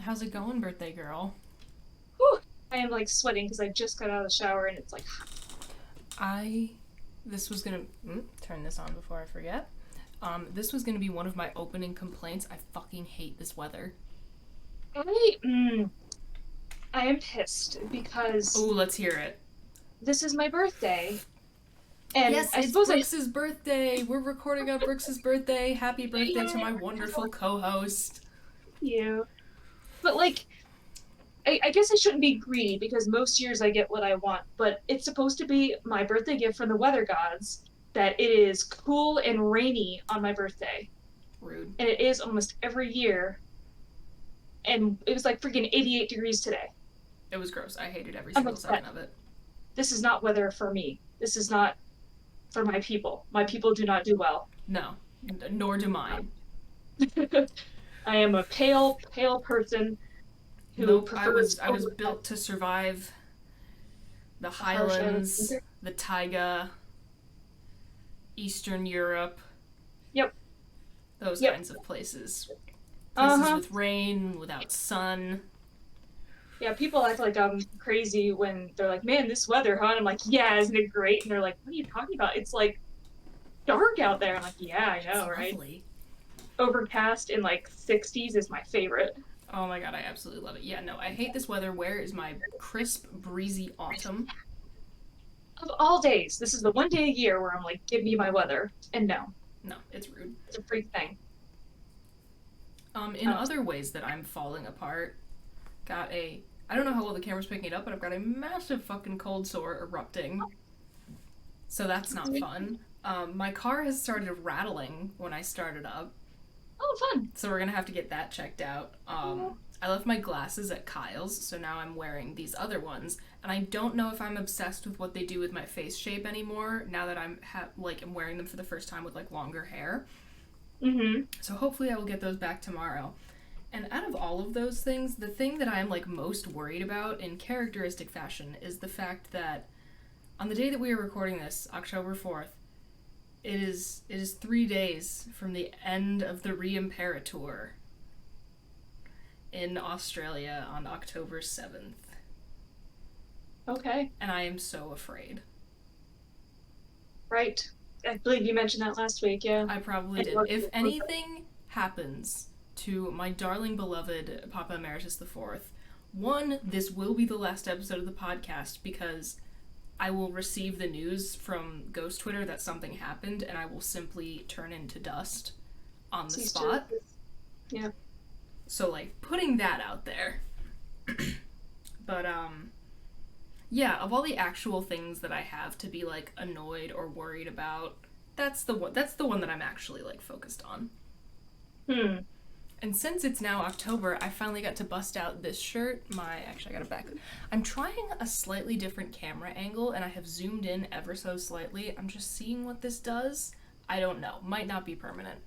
How's it going, birthday girl? Whew, I am like sweating because I just got out of the shower and it's like, I. This was gonna. Turn this on before I forget. This was gonna be one of my opening complaints. I fucking hate this weather. I, I am pissed Oh, because let's hear it. this is my birthday. And Yes, I it's suppose I, Brooks's birthday. We're recording on Brooks's birthday. Happy birthday to yeah, my wonderful co-host. you. But like, I guess I shouldn't be greedy because most years I get what I want, but it's supposed to be my birthday gift from the weather gods that it is cool and rainy on my birthday. Rude. And it is almost every year. And it was like freaking 88 degrees today. It was gross. I hated every I'm single upset. second of it. This is not weather for me. This is not for my people. My people do not do well. No, nor do mine. I am a pale, pale person who Nope. I prefers was I was overcast built to survive the the harsh Irish Highlands, winter. the taiga, Eastern Europe, Yep, those yep. kinds of places. Places Uh-huh. with rain, without sun. Yeah, people act like I'm crazy when they're like, man, this weather, huh? And I'm like, yeah, isn't it great? And they're like, what are you talking about? It's like dark out there. I'm like, yeah, I It's know, right? lovely. Overcast in like 60s is my favorite. Oh my god, I absolutely love it. Yeah, no, I hate this weather. Where is my crisp, breezy autumn? Of all days, this is the one day a year where I'm like, give me my weather. And no, No, it's rude. it's a freak thing. In Um, other ways that I'm falling apart, got a. I don't know how well the camera's picking it up, but I've got a massive fucking cold sore erupting. So that's not fun. My car has started rattling when I started up, oh, fun. so we're gonna have to get that checked out. I left my glasses at Kyle's, so now I'm wearing these other ones, and I don't know if I'm obsessed with what they do with my face shape anymore. Now that I'm wearing them for the first time with like longer hair, Mm-hmm. so hopefully I will get those back tomorrow. And out of all of those things, the thing that I'm like most worried about in characteristic fashion is the fact that on the day that we are recording this, October 4th, it is 3 days from the end of the Re-Imperator in Australia on October 7th. Okay. And I am so afraid. Right. I believe you mentioned that last week, yeah. I probably And did. If anything happens to my darling beloved Papa Emeritus the Fourth, one, this will be the last episode of the podcast because I will receive the news from Ghost Twitter that something happened and I will simply turn into dust on the cease to spot. exist. Yeah. So, like, putting that out there. But, yeah, of all the actual things that I have to be, like, annoyed or worried about, that's the one that I'm actually, like, focused on. Hmm. And since it's now October, I finally got to bust out this shirt. Actually, I got it back. I'm trying a slightly different camera angle, and I have zoomed in ever so slightly. I'm just seeing what this does. I don't know. Might not be permanent.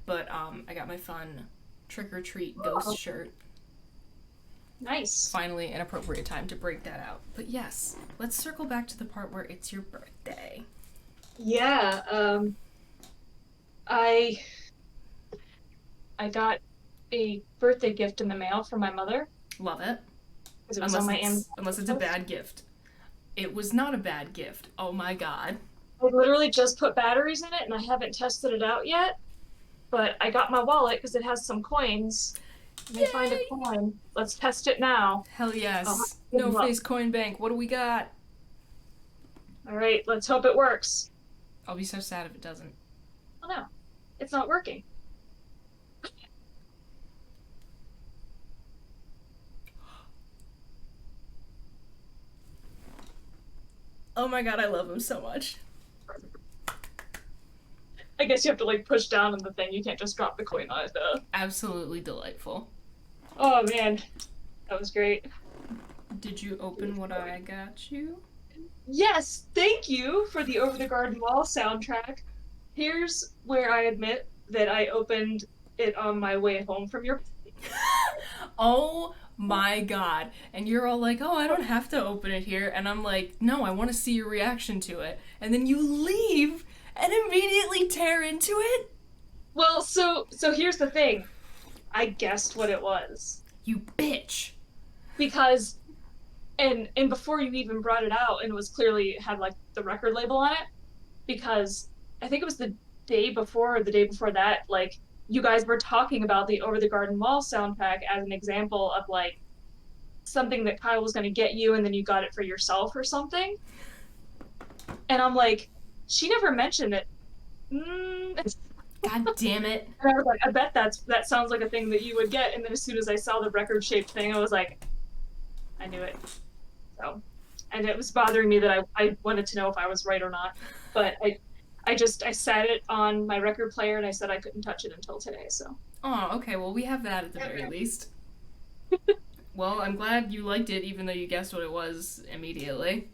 But I got my fun trick or treat ghost Oh, shirt. nice. Finally, an appropriate time to break that out. But yes, let's circle back to the part where it's your birthday. Yeah. I I got a birthday gift in the mail from my mother Love it. because it was on Unless my it's Amazon unless it's a list. bad gift. It was not a bad gift. Oh my god. I literally just put batteries in it and I haven't tested it out yet, but I got my wallet because it has some coins. Let me find a Yay! coin. Let's test it now. Hell I'll have yes. to give No them up. face coin bank. What do we got? All right, let's hope it works. I'll be so sad if it doesn't. Oh no, it's not working. Oh my god, I love him so much. I guess you have to like push down on the thing. You can't just drop the coin on it though. Absolutely delightful. Oh man, that was great. Did you open what I got you? Yes, thank you for the Over the Garden Wall soundtrack. Here's where I admit that I opened it on my way home from your. Oh my god. And you're all like, oh, I don't have to open it here. And I'm like, no, I want to see your reaction to it. And then you leave and immediately tear into it? Well, so here's the thing. I guessed what it was. You bitch. because and before you even brought it out, and it was clearly had like the record label on it, because I think it was the day before or the day before that, like you guys were talking about the Over the Garden Wall soundtrack as an example of like something that Kyle was going to get you and then you got it for yourself or something. And I'm like, she never mentioned it. Mm. God damn it. And I was like, I bet that sounds like a thing that you would get. And then as soon as I saw the record shaped thing, I was like, I knew it. So, and it was bothering me that I wanted to know if I was right or not. But I sat it on my record player and I said I couldn't touch it until today. So, Oh, okay, well, we have that at the very least. Well, I'm glad you liked it, even though you guessed what it was immediately.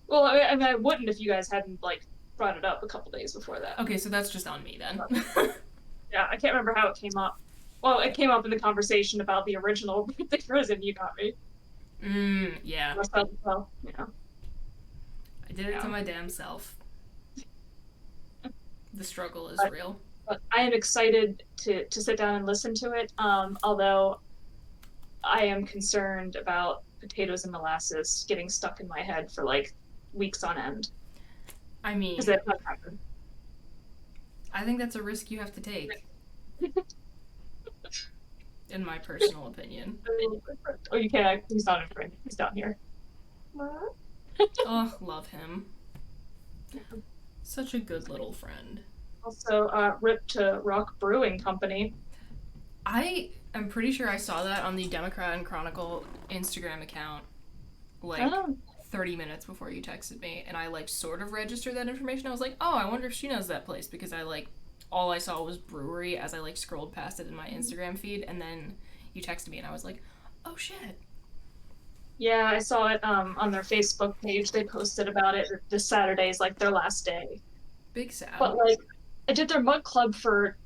well, I mean, I wouldn't if you guys hadn't like brought it up a couple days before that. Okay, so that's just on me then. Yeah, I can't remember how it came up. Well, it came up in the conversation about the original birthday present you got me. Yeah. Well, yeah. I did it to Yeah. my damn self. The struggle is But, real. but I am excited to sit down and listen to it. Although I am concerned about potatoes and molasses getting stuck in my head for like weeks on end. I mean, Because that might happen. I think that's a risk you have to take, in my personal opinion. Oh, you can't. He's not a friend. He's down here. Oh, love him. Such a good little friend. Also, rip to Rock Brewing Company. I am pretty sure I saw that on the Democrat and Chronicle Instagram account, like, Oh, 30 minutes before you texted me, and I, like, sort of registered that information. I was like, oh, I wonder if she knows that place, because I, like, all I saw was brewery as I, like, scrolled past it in my Instagram feed, and then you texted me, and I was like, oh, shit. yeah, I saw it on their Facebook page. They posted about it. This Saturday is like their last day. Big sad. But like, I did their mug club for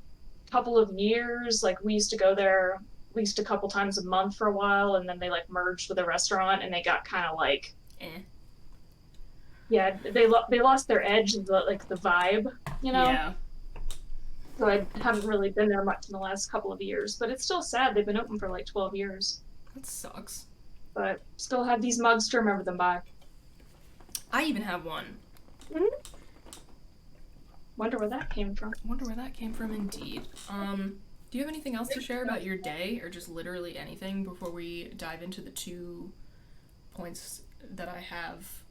a couple of years. Like, we used to go there at least a couple times a month for a while, and then they like merged with a restaurant, and they got kind of like, Eh. yeah, they lost their edge, like the vibe, you know. Yeah. So I haven't really been there much in the last couple of years. But it's still sad. They've been open for like 12 years, That sucks. but still have these mugs to remember them by. I even have one. Mm-hmm. Wonder where that came from. Wonder where that came from, indeed. Do you have anything else to share about your day, or just literally anything, before we dive into the 2 points that I have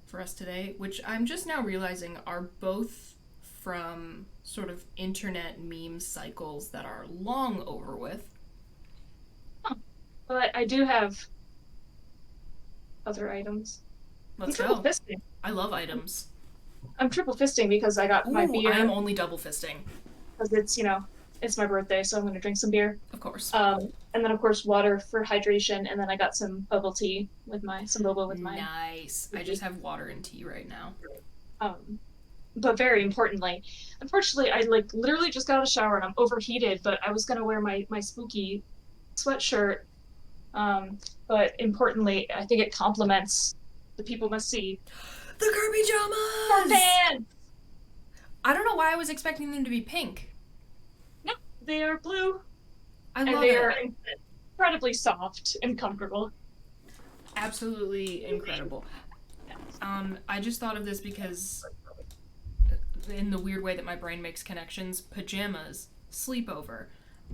for us today, which I'm just now realizing are both from sort of internet meme cycles that are long over with. Huh. But I do have other items. Let's I'm triple go. fisting. I love items. I'm triple fisting because I got my Ooh, beer. I am only double fisting. Because it's my birthday, so I'm going to drink some beer. Of course. And then of course water for hydration, and then I got some bubble tea with some boba with my. Nice. I just have water and tea right now. But very importantly, unfortunately, I like literally just got out of the shower and I'm overheated. But I was going to wear my spooky sweatshirt. But importantly, I think it complements the people must see. The Kirby For Jamas! fans! I don't know why I was expecting them to be pink. No, they are blue. I And love they it. are incredibly soft and comfortable. Absolutely incredible. I just thought of this because, in the weird way that my brain makes connections, pajamas, sleepover.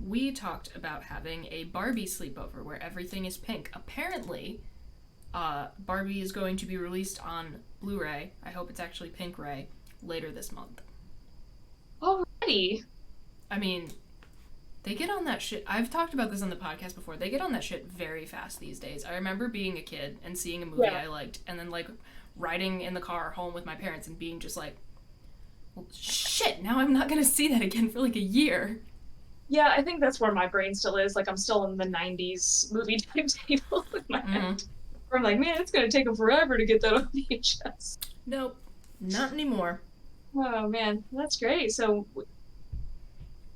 We talked about having a Barbie sleepover where everything is pink. Apparently, Barbie is going to be released on Blu-ray. I hope it's actually pink ray later this month. Already? I mean, they get on that shit. I've talked about this on the podcast before. They get on that shit very fast these days. I remember being a kid and seeing a movie I liked, and then like riding in the car home with my parents and being just like, well, shit, now I'm not gonna see that again for like a year. Yeah, I think that's where my brain still is. Like, I'm still in the 90s movie timetable in my head. Where I'm like, man, it's going to take them forever to get that on VHS. Nope, not anymore. Oh, man, that's great. So,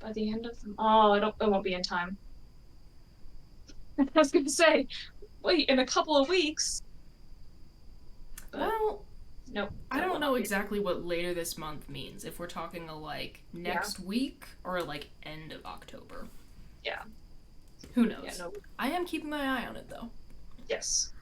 by the end of them, oh, it won't be in time. I was going to say, wait, in a couple of weeks. But, Well, nope. I don't know exactly what later this month means. If we're talking like next week or like end of October. Who Yeah, knows? no. I am keeping my eye on it though. Yes.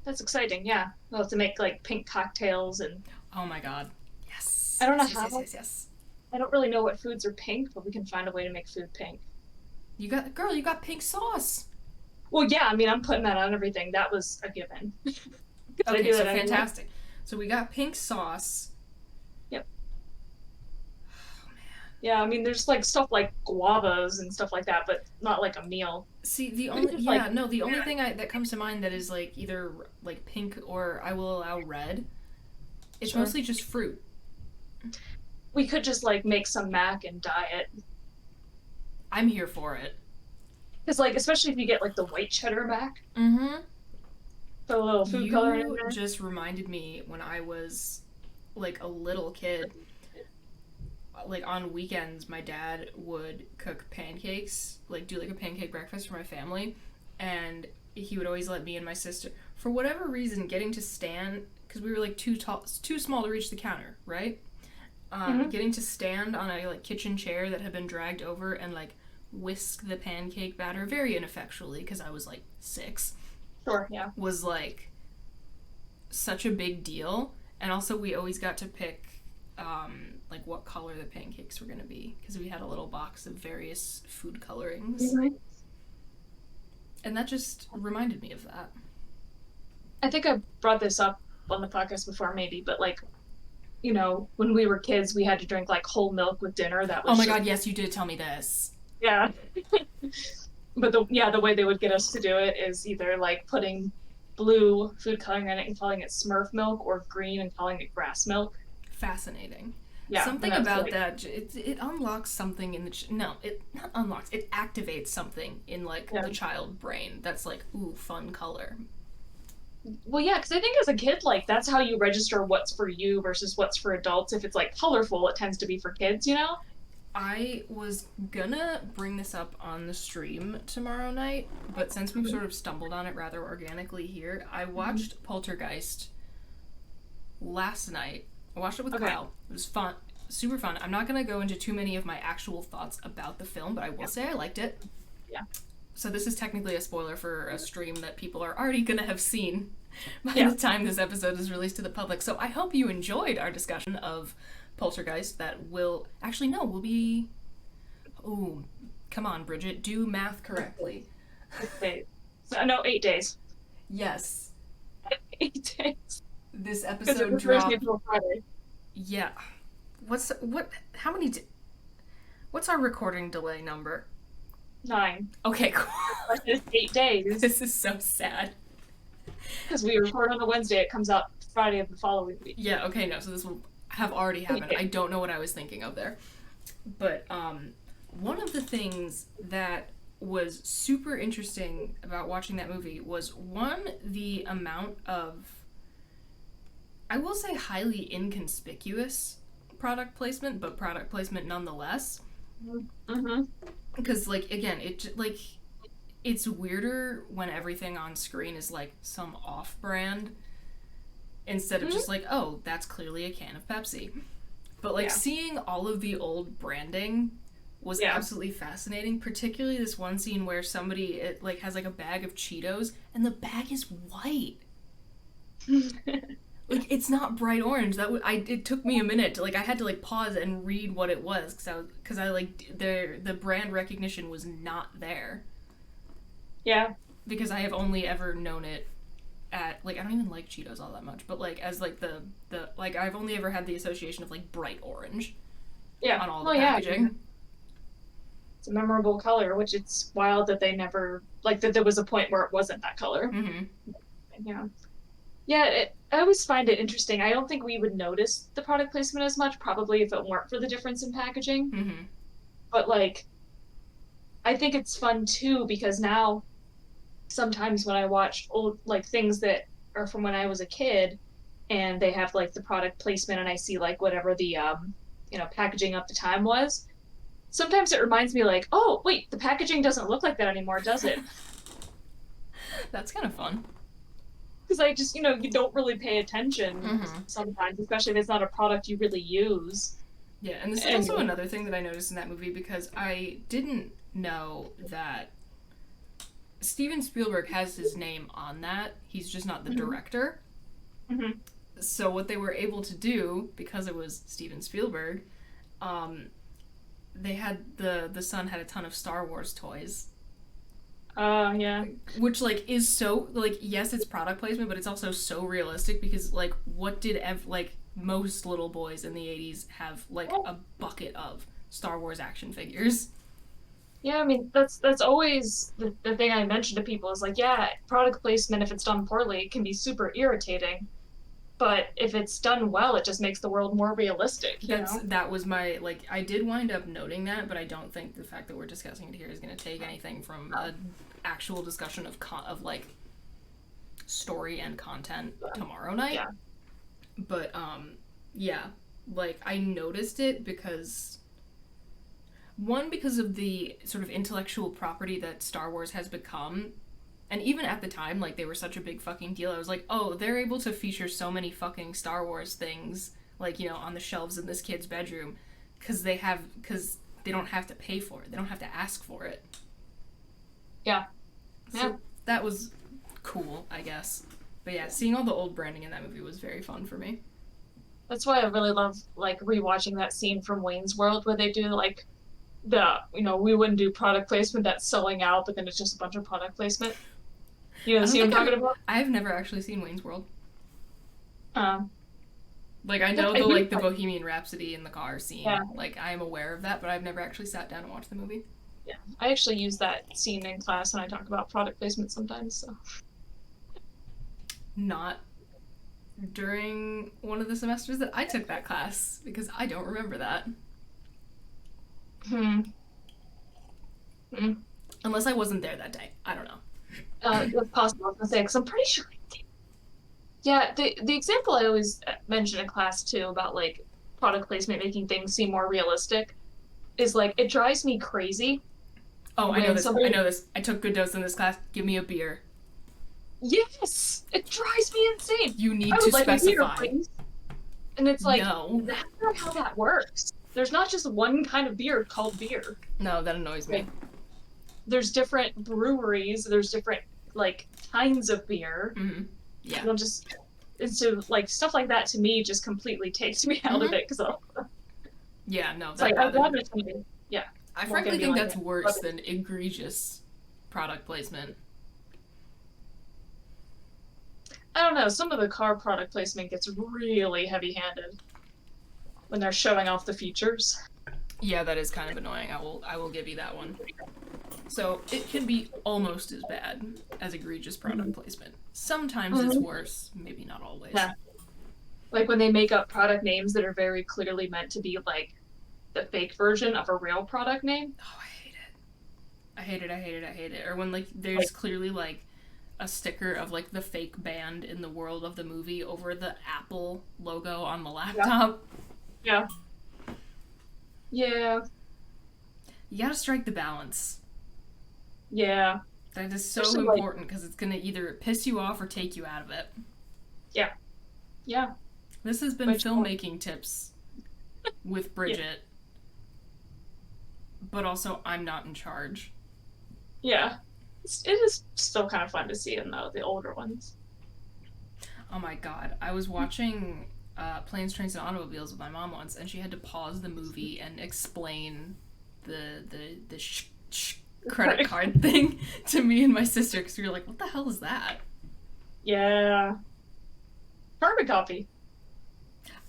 That's exciting, yeah. We'll have to make like pink cocktails and Oh my god. I Yes. don't know Yes, yes, yes, how. yes, yes. I don't really know what foods are pink, but we can find a way to make food pink. You got pink sauce. Well, yeah, I mean, I'm putting that on everything. That was a given. Because I Okay, do so that anyway. fantastic. So we got pink sauce. Yep. Oh man. Yeah, I mean, there's like stuff like guavas and stuff like that, but not like a meal. See, We could just like, the only thing that comes to mind that is like either like pink or I will allow red. It's sure. mostly just fruit. We could just like make some mac and dye it. I'm here for it. Because like, especially if you get like the white cheddar mac, Mm-hmm. put a little food coloring in You there. just reminded me when I was like a little kid. Like on weekends, my dad would cook pancakes, like do like a pancake breakfast for my family, and he would always let me and my sister, for whatever reason, getting to stand because we were like too small to reach the counter, right? Mm-hmm. Getting to stand on a like kitchen chair that had been dragged over and like whisk the pancake batter very ineffectually because I was like 6 Sure, yeah. was like such a big deal. And also, we always got to pick like what color the pancakes were going to be because we had a little box of various food colorings. Mm-hmm. And that just reminded me of that. I think I brought this up on the podcast before, maybe, but like, when we were kids, we had to drink like whole milk with dinner. That Oh was my just, god, yes, you did tell me this. yeah. But the way they would get us to do it is either like putting blue food coloring in it and calling it Smurf milk, or green and calling it grass milk. Fascinating. Yeah, and Something that's about like, that, it unlocks something in the. No, it not unlocks, it activates something in like yeah. the child brain that's like, ooh, fun color. Well, yeah, because I think as a kid, like that's how you register what's for you versus what's for adults. If it's like colorful, it tends to be for kids, you know? I was gonna bring this up on the stream tomorrow night, but since we've sort of stumbled on it rather organically here, I watched Poltergeist last night. I watched it with Okay. Kyle. It was fun, super fun. I'm not gonna go into too many of my actual thoughts about the film, but I will Yeah. say I liked it. Yeah. So this is technically a spoiler for a stream that people are already gonna have seen by Yeah. the time this episode is released to the public. So I hope you enjoyed our discussion of Poltergeist. That will actually no, will be. Oh, come on, Bridget, do math correctly. 6 days. So, no, 8 days. Yes, 8 days. this Because it episode was Thursday dropped. until Friday. Yeah, what? How many? What's our recording delay number? 9. Okay, cool. But it's 8 days. This is so sad. Because we record on a Wednesday, it comes out Friday of the following week. Yeah, okay, no, so this will have already happened. I don't know what I was thinking of there. But one of the things that was super interesting about watching that movie was one, the amount of, I will say, highly inconspicuous product placement, but product placement nonetheless. Mm-hmm. Because, like, again, it's weirder when everything on screen is like some off-brand instead of just like, oh, that's clearly a can of Pepsi. But like seeing all of the old branding was absolutely fascinating, particularly this one scene where somebody like has like a bag of Cheetos and the bag is white. Like, it's not bright orange. It took me a minute to, like, I had to like pause and read what it was because I like the brand recognition was not there. Yeah. Because I have only ever known it at, like, I don't even like Cheetos all that much, but like as like the like I've only ever had the association of like bright orange. Yeah. On all the packaging. Yeah. It's a memorable color, which it's wild that they never, like, that there was a point where it wasn't that color. Mm-hmm. Yeah. Yeah, I always find it interesting. I don't think we would notice the product placement as much, probably if it weren't for the difference in packaging. Mm-hmm. But, like, I think it's fun, too, because now sometimes when I watch old, like, things that are from when I was a kid and they have, like, the product placement and I see, like, whatever the, packaging up the time was, sometimes it reminds me, like, oh, wait, the packaging doesn't look like that anymore, does it? That's kind of fun. Because I just, you don't really pay attention sometimes, especially if it's not a product you really use. Yeah, and this is also Anyway. another thing that I noticed in that movie because I didn't know that Steven Spielberg has his name on that. He's just not the Hmm. director. Hmm. So what they were able to do, because it was Steven Spielberg, um, they had the son had a ton of Star Wars toys, Yeah. which like is so like yes, it's product placement, but it's also so realistic because like what did like most little boys in the 80s have like Well, a bucket of Star Wars action figures. yeah, I mean that's always the thing I mention to people is like, yeah, product placement if it's done poorly can be super irritating, but if it's done well, it just makes the world more realistic, you know? That was my like I did wind up noting that, but I don't think the fact that we're discussing it here is going to take anything from a actual discussion of of like story and content tomorrow night. Yeah. But yeah, like I noticed it because one because of the sort of intellectual property that Star Wars has become. And even at the time, like they were such a big fucking deal. I was like, oh, they're able to feature so many fucking Star Wars things, like on the shelves in this kid's bedroom, because they don't have to pay for it. They don't have to ask for it. Yeah. Yeah. So that was cool, I guess. But yeah, seeing all the old branding in that movie was very fun for me. That's why I really love like rewatching that scene from Wayne's World where they do like we wouldn't do product placement that's selling out, but then it's just a bunch of product placement. You know I the don't scene I'm think talking about? I've never actually seen Wayne's World. Um, Like I know I the really like the Bohemian Rhapsody in the car scene. yeah, Like I am aware of that, but I've never actually sat down and watched the movie. yeah. I actually use that scene in class when I talk about product placement sometimes. So Not during one of the semesters that I took that class because I don't remember that. hmm. Hmm. Unless I wasn't there that day. I don't know. If possible, I was gonna say because I'm pretty sure. Yeah, the example I always mention in class too about like product placement making things seem more realistic is like it drives me crazy Oh, I know when this. I somebody. know this. I took good notes in this class. Give me a beer. Yes, it drives me insane. You I need to would like a beer, specify. please. And it's like, No. that's not how that works. There's not just one kind of beer called beer. No, that annoys me. Like, there's different breweries, there's different, like, kinds of beer. Mm-hmm. Yeah. You don't just, and so, like, stuff like that to me just completely takes me out of Mm-hmm. it because Yeah, no, it's that like, I'd bothered me. rather somebody, yeah, I walk in frankly and be think like, that's worse than egregious product placement. I don't know, some of the car product placement gets really heavy handed when they're showing off the features. Yeah, that is kind of annoying. I will give you that one. So it can be almost as bad as egregious product Mm-hmm. placement. Sometimes it's Mm-hmm. worse, maybe not always. Yeah. Like when they make up product names that are very clearly meant to be like the fake version of a real product name. Oh, I hate it. I hate it. I hate it. I hate it. Or when like Like, there's clearly like a sticker of like the fake band in the world of the movie over the Apple logo on the yeah, laptop. yeah, yeah, You gotta strike the balance. yeah. That is so Especially like, important because it's gonna either piss you off or take you out of it. yeah, yeah. This has been Which one? filmmaking tips with Yeah, Bridget, but also I'm not in charge. yeah. It is still kind of fun to see in the older ones. Oh my god. I was watching Planes, Trains, and Automobiles with my mom once, and she had to pause the movie and explain the credit card thing to me and my sister because we were like, what the hell is that? Yeah, carbon copy.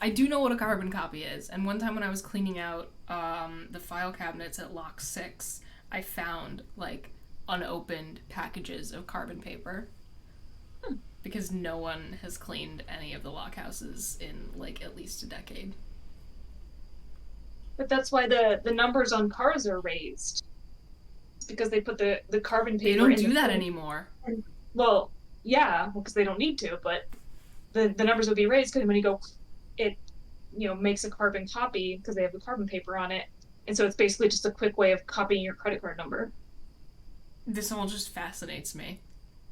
I do know what a carbon copy is, and one time when I was cleaning out the file cabinets at Lock 6, I found like unopened packages of carbon paper Hmm. because no one has cleaned any of the lock houses in like at least a decade. But that's why the numbers on cars are raised. It's because they put the carbon They paper don't in the do that front. anymore. Well, yeah, because they don't need to, but the numbers would be raised because when you go, it makes a carbon copy because they have the carbon paper on it, and so it's basically just a quick way of copying your credit card number. This all just fascinates me.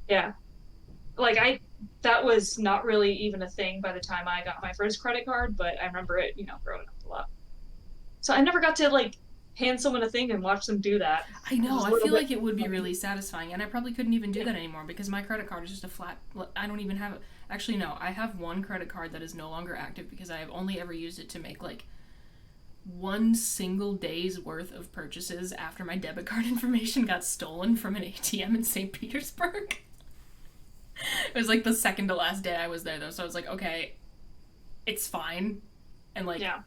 Yeah, like I that was not really even a thing by the time I got my first credit card, but I remember it growing up a lot. So I never got to like hand someone a thing and watch them do that, I which know. is a I little feel bit like it would be funny. really satisfying, and I probably couldn't even do Yeah. that anymore because my credit card is just a flat. I don't even have. Actually, no. I have one credit card that is no longer active because I have only ever used it to make like one single day's worth of purchases after my debit card information got stolen from an ATM in St. Petersburg. It was like the second to last day I was there though, so I was like, okay, it's fine. And like Yeah.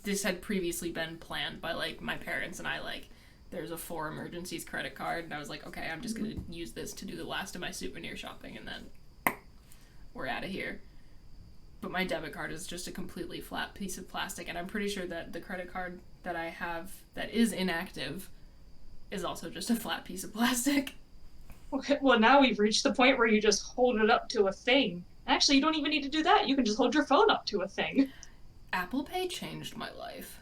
this had previously been planned by like my parents and I like there's a for emergencies credit card and I was like, okay, I'm just gonna use this to do the last of my souvenir shopping and then we're out of here. But my debit card is just a completely flat piece of plastic and I'm pretty sure that the credit card that I have that is inactive is also just a flat piece of plastic. Okay, well, now we've reached the point where you just hold it up to a thing. Actually, you don't even need to do that. You can just hold your phone up to a thing. Apple Pay changed my life.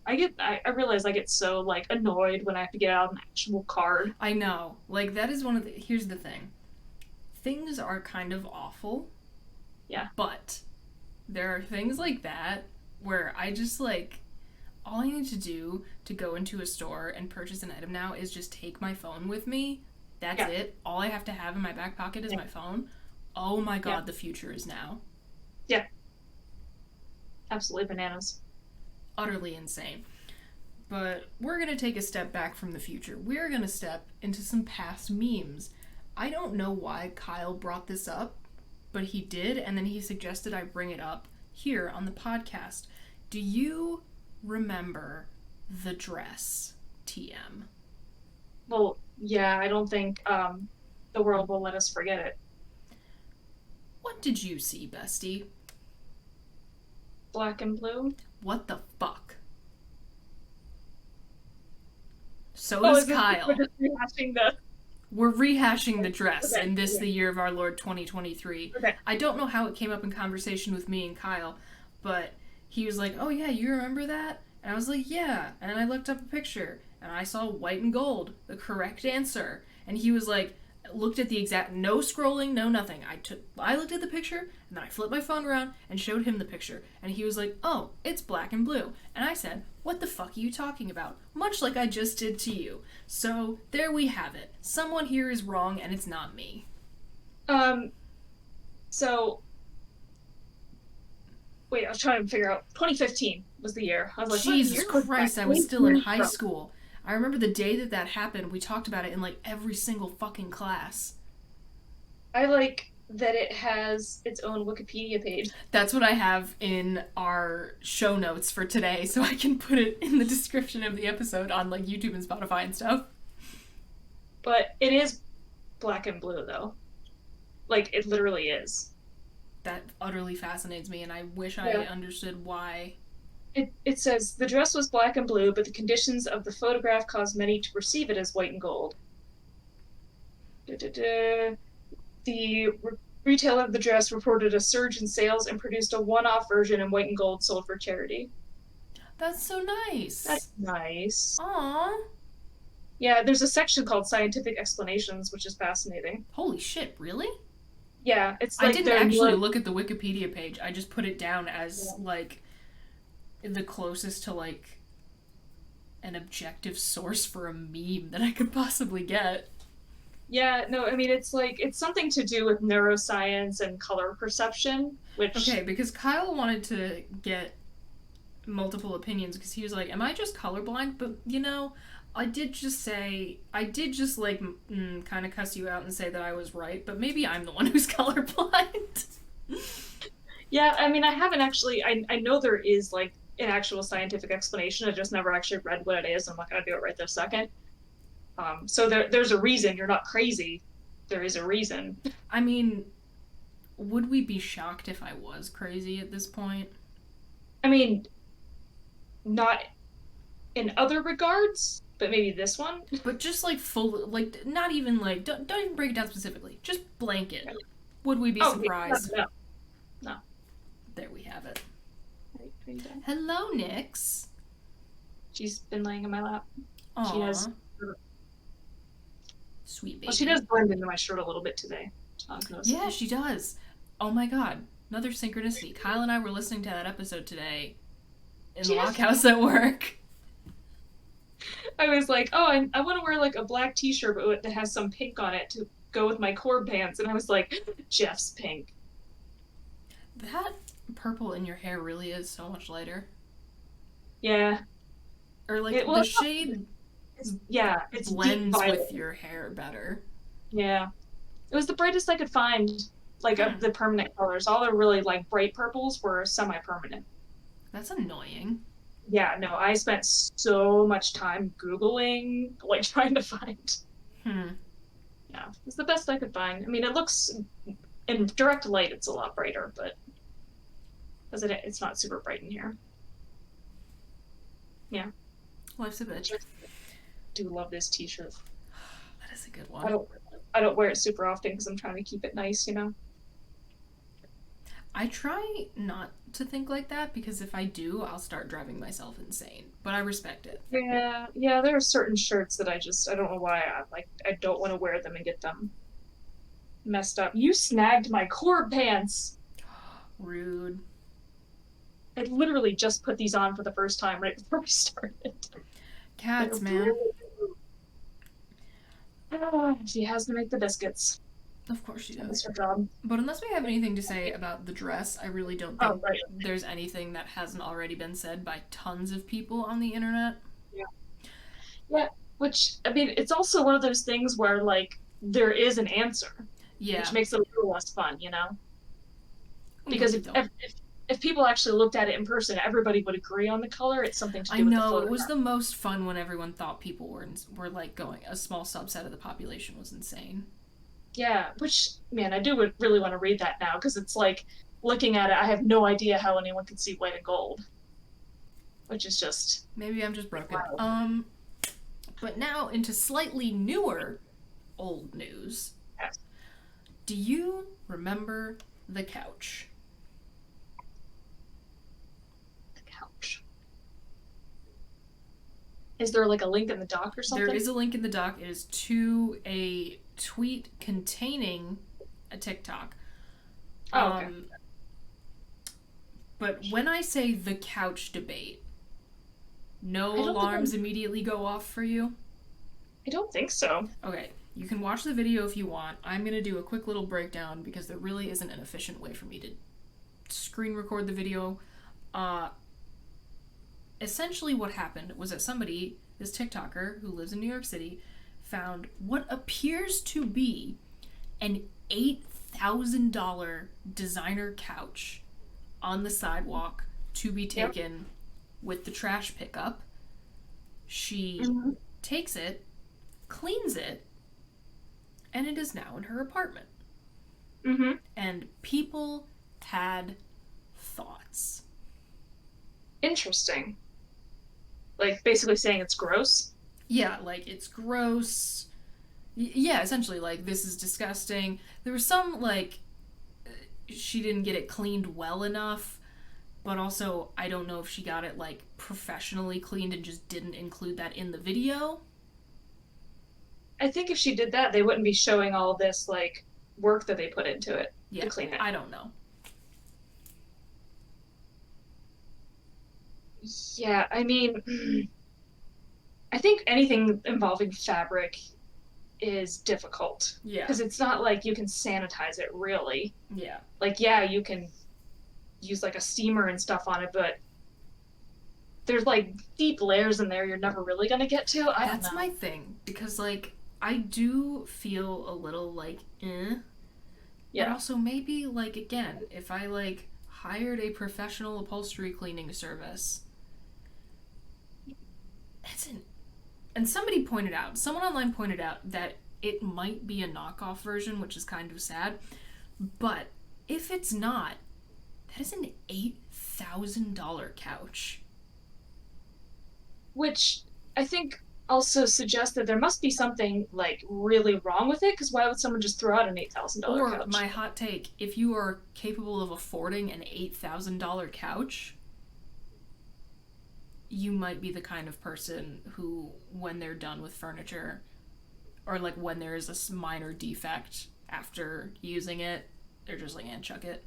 I realize I get so like annoyed when I have to get out an actual card. I know. Like that is one of the here's the thing. Things are kind of awful, Yeah. but there are things like that where I just like all I need to do to go into a store and purchase an item now is just take my phone with me. That's Yeah. it. All I have to have in my back pocket is Yeah. my phone. Oh my Yeah. god, the future is now. Yeah. Absolutely bananas. Utterly insane. But we're going to take a step back from the future. We're going to step into some past memes. I don't know why Kyle brought this up, but he did, and then he suggested I bring it up here on the podcast. Do you remember the dress, TM? Well, yeah, I don't think the world will let us forget it. What did you see, bestie? Black and blue. What the fuck? So Oh, does is this we're Kyle. just rehashing the We're rehashing the dress okay, in this, okay, the year of our Lord 2023. okay. I don't know how it came up in conversation with me and Kyle, but he was like, oh yeah, you remember that? And I was like, yeah. And I looked up a picture and I saw white and gold, the correct answer. And he was like, looked at the exact, no scrolling, no nothing. I looked at the picture and then I flipped my phone around and showed him the picture. And he was like, oh, it's black and blue. And I said, what the fuck are you talking about? Much like I just did to you. So there we have it. Someone here is wrong and it's not me. Um, so wait, I was trying to figure out 2015 was the year. I was like, what Jesus year was that? Christ, I was still in high school. I remember the day that that happened, we talked about it in like every single fucking class. I like that it has its own Wikipedia page. That's what I have in our show notes for today, so I can put it in the description of the episode on like YouTube and Spotify and stuff. But it is black and blue though. Like it literally is. That utterly fascinates me, and I wish I Yeah. understood why. It says the dress was black and blue, but the conditions of the photograph caused many to perceive it as white and gold. Da-da-da. The retailer of the dress reported a surge in sales and produced a one-off version in white and gold sold for charity. That's so nice. That's nice. Aww. Yeah, there's a section called scientific explanations, which is fascinating. Holy shit, really? Yeah, it's I like didn't they're actually more, look at the Wikipedia page. I just put it down as yeah. like the closest to like an objective source for a meme that I could possibly get. Yeah, no, I mean it's like it's something to do with neuroscience and color perception, which Okay, because Kyle wanted to get multiple opinions because he was like, "Am I just colorblind?" But you know, I did just like kind of cuss you out and say that I was right, but maybe I'm the one who's colorblind. yeah, I mean I haven't actually I know there is like an actual scientific explanation. I just never actually read what it is. I'm not gonna do it right this second. So there's a reason. You're not crazy. There is a reason. I mean, would we be shocked if I was crazy at this point? I mean, not in other regards, but maybe this one. But just like full, like not even like don't even break it down specifically. Just blanket. Would we be Oh, surprised? no, no. There we have it. Are you done? Hello, Nix. She's been laying in my lap. Aww. She has. Sweet baby. Well, she does blend into my shirt a little bit today. Yeah, she does. Oh my god. Another synchronicity. Kyle and I were listening to that episode today. in the Jeff. lockhouse at work. I was like, oh, I want to wear like a black T-shirt but that has some pink on it to go with my cord pants, and I was like, Jeff's pink. That purple in your hair really is so much lighter. Yeah, Or like it the well, shade yeah, it's deep blends violet. with your hair better. Yeah, it was the brightest I could find, like Hmm. of the permanent colors. All the really like bright purples were semi-permanent. That's annoying. Yeah, no, I spent so much time Googling, like trying to find. Hmm. Yeah, it's the best I could find. I mean, it looks in direct light, it's a lot brighter, but because it's not super bright in here. Yeah, Life's a bitch. just do love this T-shirt. That is a good I one. don't, I don't wear it super often because I'm trying to keep it nice, you know. I try not to think like that because if I do, I'll start driving myself insane. But I respect it. Yeah, yeah. There are certain shirts that I don't know why I don't want to wear them and get them messed up. You snagged my cord pants. Rude. I literally just put these on for the first time right before we started. They're Cats, man. blue. Ah, she has to make the biscuits. Of course she That is does. her job. But unless we have anything to say about the dress, I really don't Oh, think right. there's anything that hasn't already been said by tons of people on the internet. Yeah. Yeah. Which I mean, it's also one of those things where like there is an answer, which Yeah. makes it a little less fun, you know? But Because you don't. if people actually looked at it in person, everybody would agree on the color. It's something to I do with the know it was photograph. the most fun when everyone thought people were like going. A small subset of the population was insane. Yeah, which man, I do really want to read that now because it's like looking at it, I have no idea how anyone could see white and gold, which is just Maybe I'm just broken. wild. But now into slightly newer old news. Yes. Do you remember the couch? The couch. Is there like a link in the doc or There something? is a link in the doc. It is to a tweet containing a TikTok. Oh, okay. Um, but when I say the couch debate, no I don't think alarms immediately go off for you. I don't think so. Okay, you can watch the video if you want. I'm going to do a quick little breakdown because there really isn't an efficient way for me to screen record the video. Uh, Essentially, what happened was that somebody, this TikToker who lives in New York City, found what appears to be an $8,000 designer couch on the sidewalk to be Yep. taken with the trash pickup. She Mm-hmm. takes it, cleans it, and it is now in her apartment. Mm-hmm. And people had thoughts. Interesting. Like basically saying it's gross. Yeah, like it's gross. Yeah, essentially, like this is disgusting. There was some like she didn't get it cleaned well enough, but also I don't know if she got it like professionally cleaned and just didn't include that in the video. I think if she did that, they wouldn't be showing all this like work that they put into it to Yeah, clean it. I don't know. Yeah, I mean, I think anything involving fabric is difficult Yeah, because it's not like you can sanitize it really. yeah. Like, yeah, you can use like a steamer and stuff on it, but there's like deep layers in there you're never really gonna get to. I don't That's know. my thing because like I do feel a little like but Yeah, also maybe like again if I like hired a professional upholstery cleaning service, it's an and someone online pointed out that it might be a knockoff version, which is kind of sad. But if it's not, that is an $8,000 couch. which I think also suggests that there must be something like really wrong with it because why would someone just throw out an $8,000 Or couch? my hot take: if you are capable of affording an $8,000 couch, you might be the kind of person who, when they're done with furniture, or like when there is a minor defect after using it, they're just like, "And chuck it."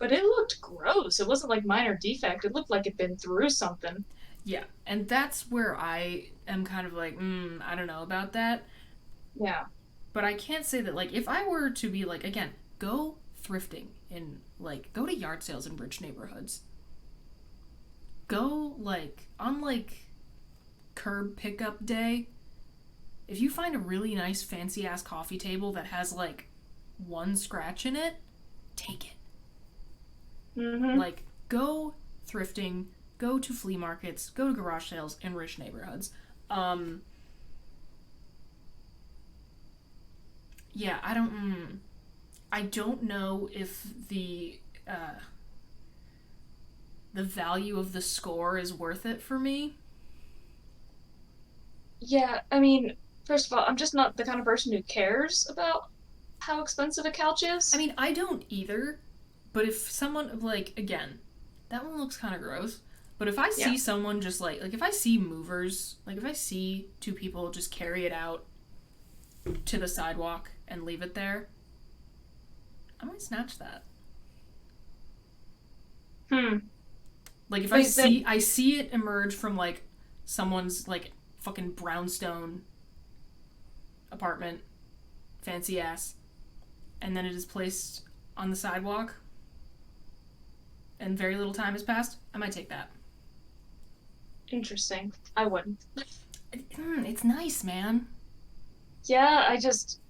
but it looked gross. It wasn't like minor defect. It looked like it'd been through something. Yeah, and that's where I am kind of like, I don't know about that. Yeah. But I can't say that, like, if I were to be like, again, go thrifting in, like, go to yard sales in rich neighborhoods. Go, like, on, like, curb pickup day, if you find a really nice fancy ass coffee table that has, like, one scratch in it, take it. Mm-hmm. Like, go thrifting, go to flea markets, go to garage sales in rich neighborhoods. Um, yeah, I don't know if the value of the score is worth it for me. Yeah, I mean, first of all, I'm just not the kind of person who cares about how expensive a couch I is. mean, I don't either, but if someone, like, again, that one looks kind of gross. But if I Yeah. see someone just like if I see movers, like if I see two people just carry it out to the sidewalk and leave it there, I might snatch that. Hmm. Like if But then, I see it emerge from like someone's like fucking brownstone apartment, fancy ass, and then it is placed on the sidewalk and very little time has passed, I might take that. interesting. I wouldn't. It's nice, man. Yeah, I just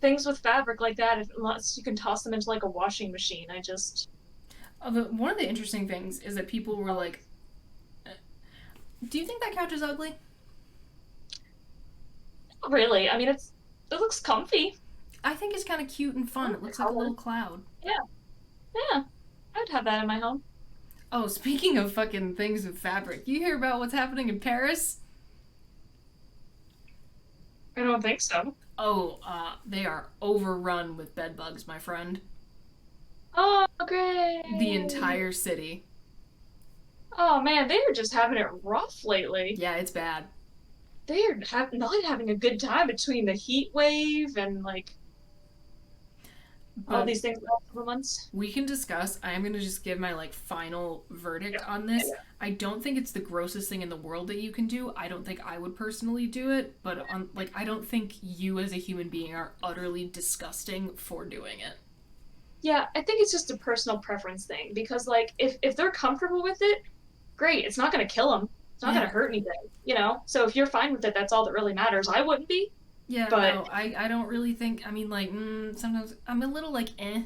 things with fabric like that, unless you can toss them into like a washing machine, I just One of the interesting things is that people were like, "Do you think that couch is ugly?" not really. I mean, it looks comfy. I think it's kind of cute and I fun. It like the looks like a color. little cloud. Yeah, yeah. I'd have that in my home. Oh, speaking of fucking things with fabric, you hear about what's happening in Paris? I don't think so. Oh, they are overrun with bed bugs, my friend. Oh, The great. entire city. Oh man, they are just having it rough lately. Yeah, it's bad. They are not having a good time between the heat wave and like all But these things the last couple months. we can discuss. I am going to just give my like final verdict Yeah, on yeah, this. yeah. I don't think it's the grossest thing in the world that you can do. I don't think I would personally do it, but on like I don't think you as a human being are utterly disgusting for doing it. Yeah, I think it's just a personal preference thing because like if they're comfortable with it, great. It's not going to kill them. It's not going Yeah. to hurt anything. So if you're fine with it, that's all that really matters. I wouldn't be, Yeah, but no, I don't really think. I mean, like, sometimes I'm a little like, eh.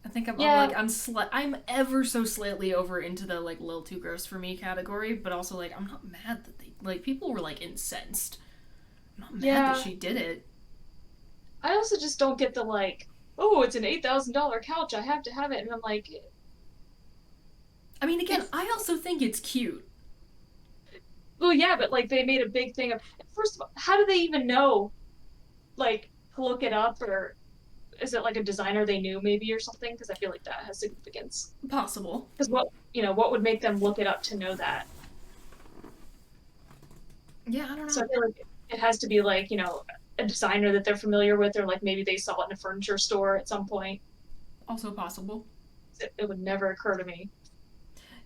I think I'm yeah, like I'm ever so slightly over into the like little too gross for me category, but also like I'm not mad that they like people were like incensed. I'm not mad that yeah. she did it. I also just don't get the like, oh, it's an $8,000 couch. I have to have it, and I'm like, I mean, again, it's I also think it's cute. well, yeah, but like they made a big thing of. First of all, how do they even know like to look it up, or is it like a designer they knew maybe or something? Because I feel like that has significance. Possible. Because what would make them look it up to know that? Yeah, I don't So know. I feel like it has to be like a designer that they're familiar with, or like maybe they saw it in a furniture store at some point. Also possible. It would never occur to me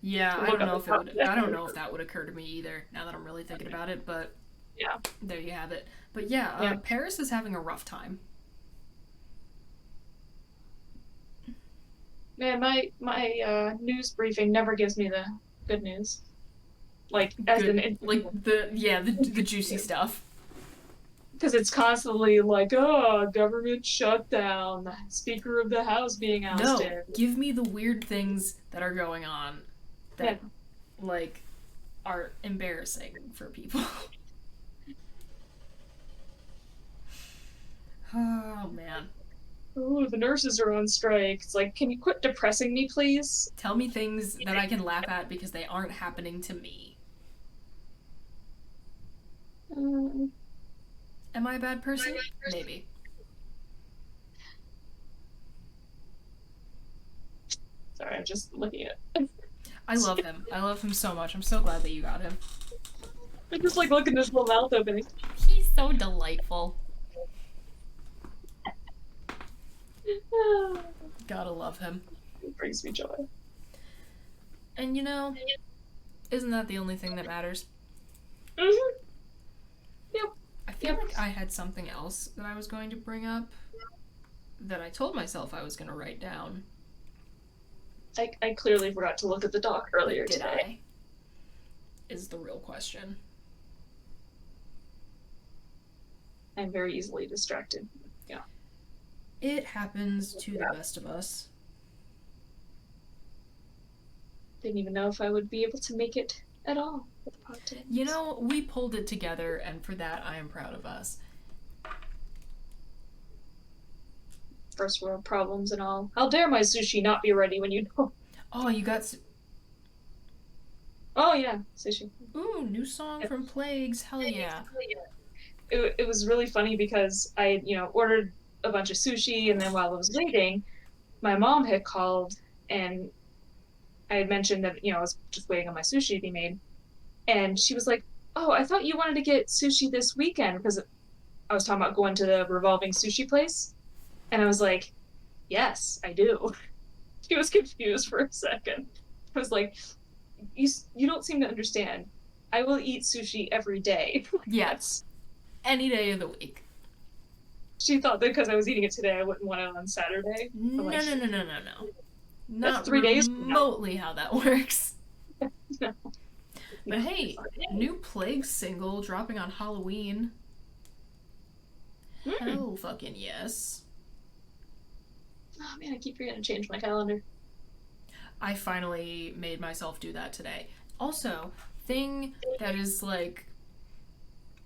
Yeah, to I look don't up know a if it couch would. that I don't really know if hurt. that would occur to me either. Now that I'm really thinking about it, but Yeah, there you have it. But yeah, yeah. Paris is having a rough time. Man, my news briefing never gives me the good news. Like as Good, in like the juicy stuff. because it's constantly like, oh, government shutdown, the Speaker of the House being No, ousted. give me the weird things that are going on Yeah. that like are embarrassing for people. Oh man. Oh, the nurses are on strike. It's like, can you quit depressing me, please? Tell me things that I can laugh at because they aren't happening to me. Um, Am I a bad person? Maybe. sorry, I'm just looking at. I love him. I love him so much. I'm so glad that you got him. I just like looking at his little mouth opening. He's so delightful. Gotta love him. It brings me joy. And you know, isn't that the only thing that matters? Mm-hmm. Yep. I feel Yep. like I had something else that I was going to bring up that I told myself I was going to write down. I clearly forgot to look at the doc earlier But did today. I? Is the real question. I'm very easily distracted. Yeah. It happens to the best of us. Didn't even know if I would be able to make it at all with the podcast. You know, we pulled it together, and for that, I am proud of us. First world problems and all. How dare my sushi not be ready when you know? Oh, you got. Oh yeah, sushi. Ooh, new song from Plagues. Hell yeah. It was really funny because I, ordered a bunch of sushi, and then while I was waiting, my mom had called, and I had mentioned that, I was just waiting on my sushi to be made. And she was like, "Oh, I thought you wanted to get sushi this weekend," because I was talking about going to the revolving sushi place. And I was like, "Yes, I do." She was confused for a second. I was like, you don't seem to understand. I will eat sushi every day. Yes. Any day of the week. She thought that because I was eating it today, I wouldn't want it on Saturday. No, like, no, no, no, no, no. That's Not 3 days remotely how that works. No. But hey, new Plague single dropping on Halloween. Hell fucking yes. Oh man, I keep forgetting to change my calendar. I finally made myself do that today. Also, thing that is like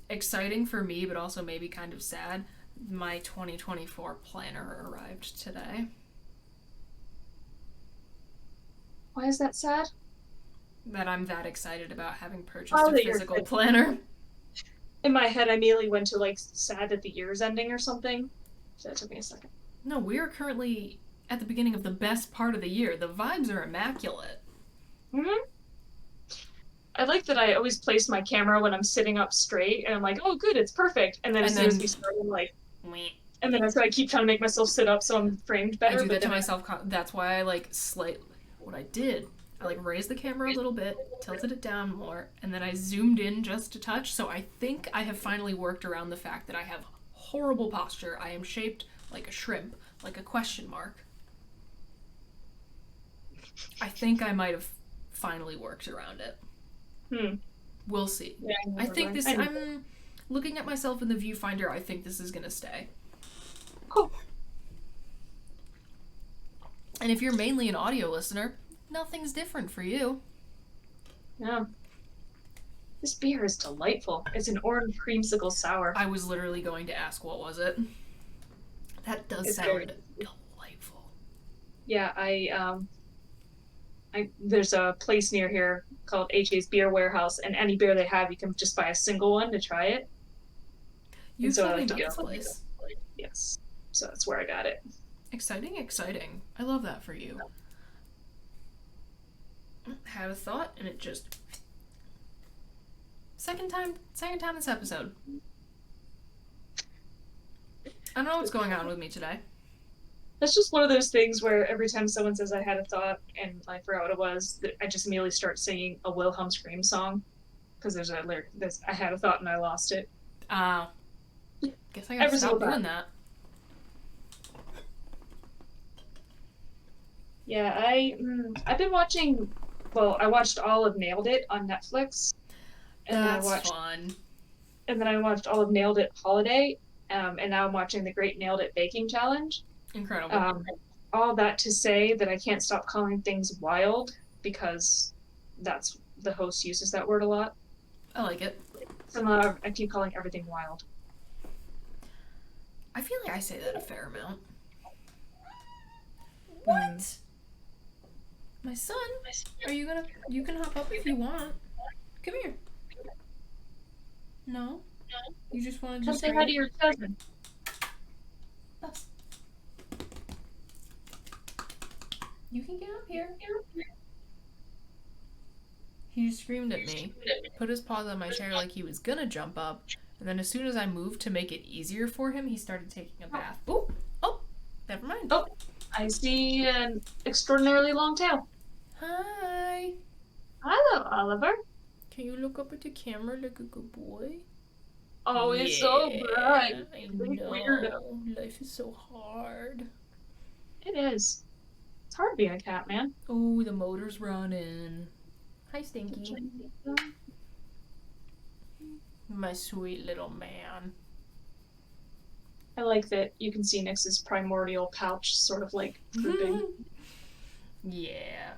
exciting for me, but also maybe kind of sad, my 2024 planner arrived today. Why is that sad? That I'm that excited about having purchased a physical planner. In my head, I immediately went to like sad that the year's ending or something. So that took me a second. No, we are currently at the beginning of the best part of the year. The vibes are immaculate. Mm-hmm. I like that I always place my camera when I'm sitting up straight, and I'm like, "Oh, good, it's perfect." And then as soon as we start, I'm like, and then so I keep trying to make myself sit up so I'm framed better. I do that to myself. That's why I like what I did. I like raised the camera a little bit, tilted it down more, and then I zoomed in just a touch. So I think I have finally worked around the fact that I have horrible posture. I am shaped like a shrimp, like a question mark. I think I might have finally worked around it. We'll see. Yeah, I think this. I'm looking at myself in the viewfinder. I think this is gonna stay. Cool. And if you're mainly an audio listener, nothing's different for you. Yeah. This beer is delightful. It's an orange creamsicle sour. I was literally going to ask, what was it? That does sound delightful. Yeah, there's a place near here called HA's Beer Warehouse, and any beer they have, you can just buy a single one to try it. You told me about this place. Yes. So that's where I got it. Exciting, exciting. I love that for you. Had a thought, and it just... Second time this episode. I don't know what's going on with me today. That's just one of those things where every time someone says I had a thought and I forgot what it was, I just immediately start singing a Wilhelm Scream song. Because there's a lyric, I had a thought and I lost it. Guess I gotta stop doing that. Yeah, I've been watching, well, I watched all of Nailed It on Netflix. And that's fun. And then I watched all of Nailed It Holiday, and now I'm watching the Great Nailed It Baking Challenge. Incredible. All that to say that I can't stop calling things wild, because that's, the host uses that word a lot. I like it. So I keep calling everything wild. I feel like I say that a fair amount. What? My son? Are you gonna... You can hop up if you want. Come here. No? You just want to just... Say hi to your cousin. Us. You can get up here. He just screamed at me, put his paws on my chair like he was gonna jump up, and then as soon as I moved to make it easier for him, he started taking a bath. Oh, never mind. Oh, I see an extraordinarily long tail. Hi. Hello, Oliver. Can you look up at the camera like a good boy? Oh, it's so bright. Yeah, I Big weirdo. know. Life is so hard. It is. It's hard being a cat, man. Oh, the motor's running. Hi, Stinky. My sweet little man. I like that you can see Nix's primordial pouch sort of like drooping. Yeah.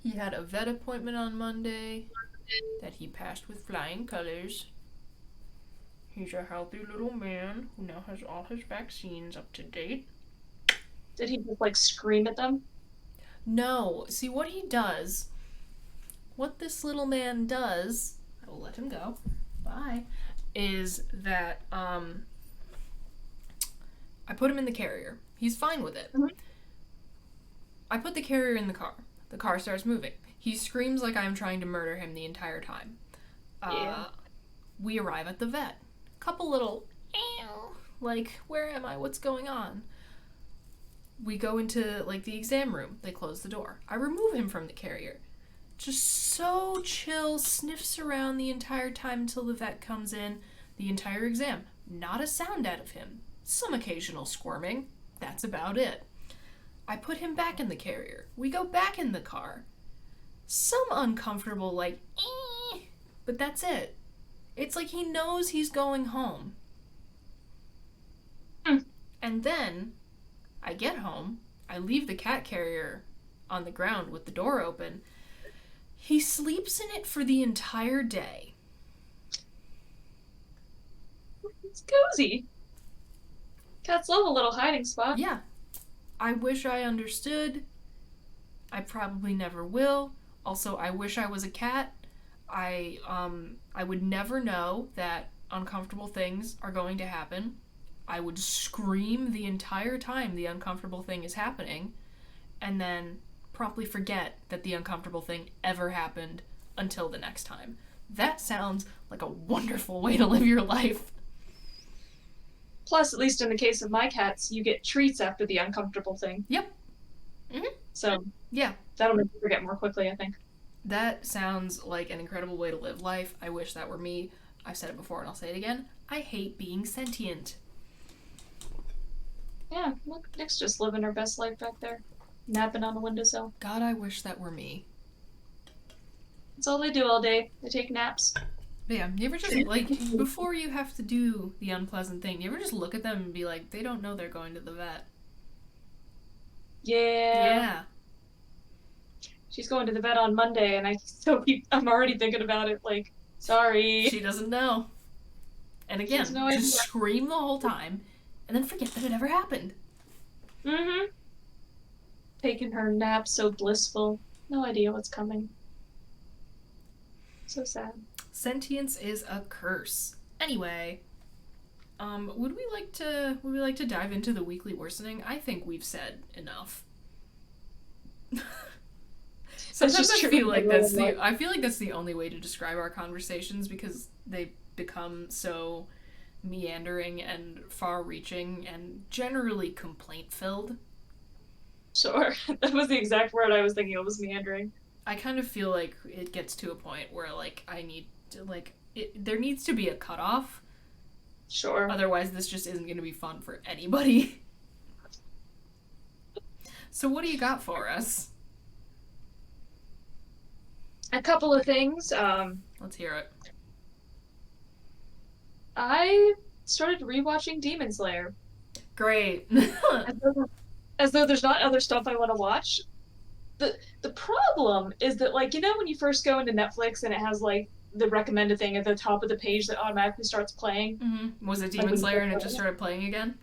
He had a vet appointment on Monday that he passed with flying colors. He's a healthy little man who now has all his vaccines up to date. Did he just like scream at them? No, see what he does, what this little man does, I will let him go, bye, is that I put him in the carrier. He's fine with it. Mm-hmm. I put the carrier in the car. The car starts moving. He screams like I'm trying to murder him the entire time. Yeah. We arrive at the vet. Couple little, like, where am I? What's going on? We go into, like, the exam room. They close the door. I remove him from the carrier. Just so chill, sniffs around the entire time until the vet comes in. The entire exam. Not a sound out of him. Some occasional squirming. That's about it. I put him back in the carrier. We go back in the car. Some uncomfortable, like, but that's it. It's like he knows he's going home. And then I get home. I leave the cat carrier on the ground with the door open. He sleeps in it for the entire day. It's cozy. Cats love a little hiding spot. Yeah. I wish I understood. I probably never will. Also, I wish I was a cat. I would never know that uncomfortable things are going to happen. I would scream the entire time the uncomfortable thing is happening, and then promptly forget that the uncomfortable thing ever happened until the next time. That sounds like a wonderful way to live your life. Plus, at least in the case of my cats, you get treats after the uncomfortable thing. Yep. So, yeah. That'll make you forget more quickly, I think. That sounds like an incredible way to live life. I wish that were me. I've said it before and I'll say it again. I hate being sentient. Yeah, look, Nick's just living her best life back there. Napping on the windowsill. God, I wish that were me. That's all they do all day. They take naps. But yeah, you ever just, like, before you have to do the unpleasant thing, you ever just look at them and be like, they don't know they're going to the vet? Yeah. She's going to the vet on Monday, and I'm already thinking about it, like, sorry. She doesn't know. And again, just scream the whole time, and then forget that it ever happened. Mm-hmm. Taking her nap so blissful. No idea what's coming. So sad. Sentience is a curse. Anyway, would we like to dive into the weekly worsening? I think we've said enough. Sometimes I feel like that's the only way to describe our conversations, because they become so meandering and far-reaching and generally complaint-filled. Sure. That was the exact word I was thinking of, was meandering. I kind of feel like it gets to a point where, like, I need to, like, there needs to be a cutoff. Sure. Otherwise, this just isn't going to be fun for anybody. So what do you got for us? A couple of things. Let's hear it. I started rewatching Demon Slayer. Great. as though there's not other stuff I want to watch. The problem is that, like, you know when you first go into Netflix and it has, like, the recommended thing at the top of the page that automatically starts playing? Mm-hmm. Was it Demon Slayer and it just started playing again?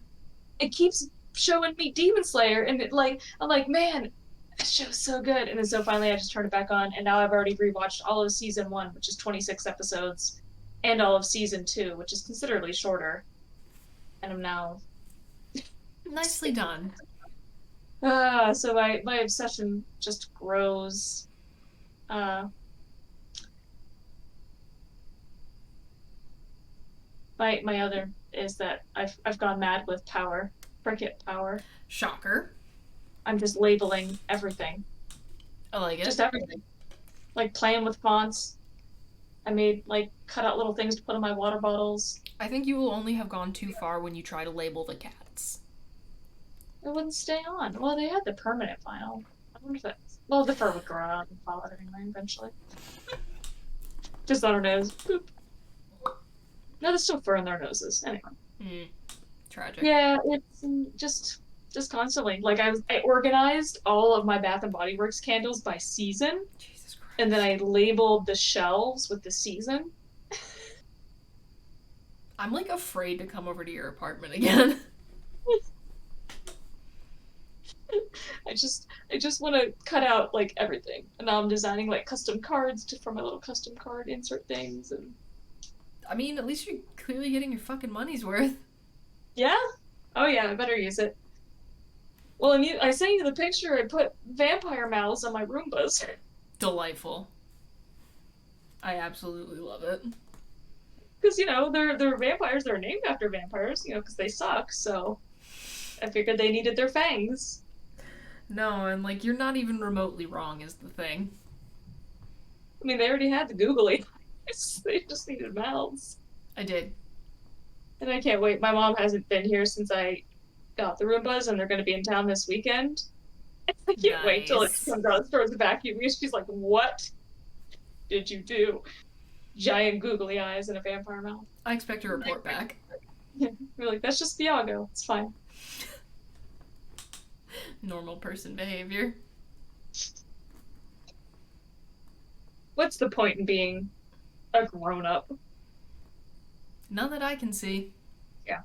It keeps showing me Demon Slayer, and I'm like, man, that show's so good. And then so finally I just turned it back on, and now I've already rewatched all of season 1, which is 26 episodes, and all of season 2, which is considerably shorter. And I'm now... Nicely done. So my obsession just grows. My other is that I've gone mad with Power. Cricket power. Shocker. I'm just labeling everything. I like Just it. everything. Like playing with fonts. I made like cut out little things to put in my water bottles. I think you will only have gone too far when you try to label the cats. It wouldn't stay on. Well, they had the permanent vinyl. I wonder if that's. Well, the fur would grow out and fall out anyway eventually. Just on her nose. Boop. No, there's still fur in their noses. Anyway. Hmm. Tragic. Yeah, it's just constantly. Like I organized all of my Bath and Body Works candles by season, Jesus Christ. and then I labeled the shelves with the season. I'm like afraid to come over to your apartment again. I just want to cut out like everything, and now I'm designing like custom cards for my little custom card insert things, and I mean, at least you're clearly getting your fucking money's worth. yeah. Oh yeah, I better use it. Well, and I sent you the picture. I put vampire mouths on my Roombas Delightful. I absolutely love it. because they're vampires. They're named after vampires, because they suck. So I figured they needed their fangs. No, and like, you're not even remotely wrong, is the thing. I mean, they already had the googly eyes. They just needed mouths. I did. And I can't wait. My mom hasn't been here since I got the Roombas, and they're going to be in town this weekend. I can't wait till it Nice. comes out, starts vacuuming. She's like, "What did you do? Giant googly eyes and a vampire mouth." I expect a report back. Yeah, we're like, "That's just Viago. It's fine." Normal person behavior. What's the point in being a grown up? None that I can see. Yeah.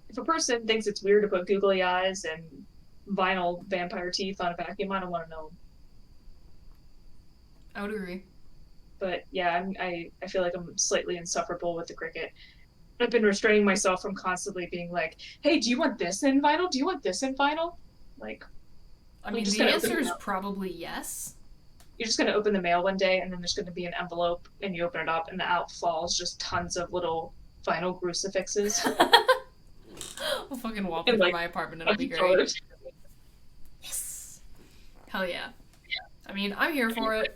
If a person thinks it's weird to put googly eyes and vinyl vampire teeth on a vacuum, I don't want to know. I would agree. But yeah, I feel like I'm slightly insufferable with the cricket. I've been restraining myself from constantly being like, "Hey, do you want this in vinyl? Do you want this in vinyl?" Like, I mean, the answer is probably yes. you're just gonna open the mail one day, and then there's gonna be an envelope, and you open it up, and out falls just tons of little vinyl crucifixes. I'll fucking wallpaper like, my apartment. It'll be great. colors. Yes. Hell yeah. I mean, I'm here for it.